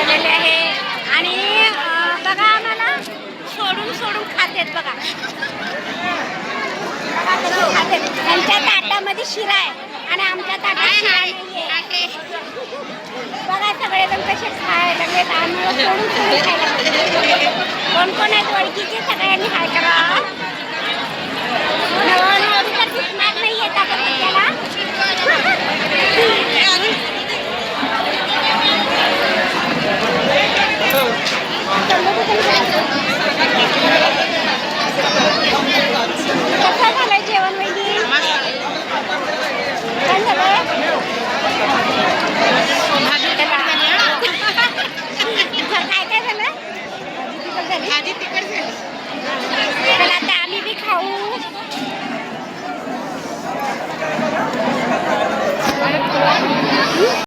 आलेले आहे आणि बघा आम्हाला सोडून सोडून खातेत बघा. त्यांच्या ताटामध्ये शिरा आहे आणि आमच्या ताटात शिरा नाहीये. बघा सगळेजण कसे खायला लागलेत. आम्हाला सोडून सोडून खायला लागले. कोण कोण आहेत ओळखीचे सगळ्यांनी हाय करा. दिसणार नाही येत आता त्याला.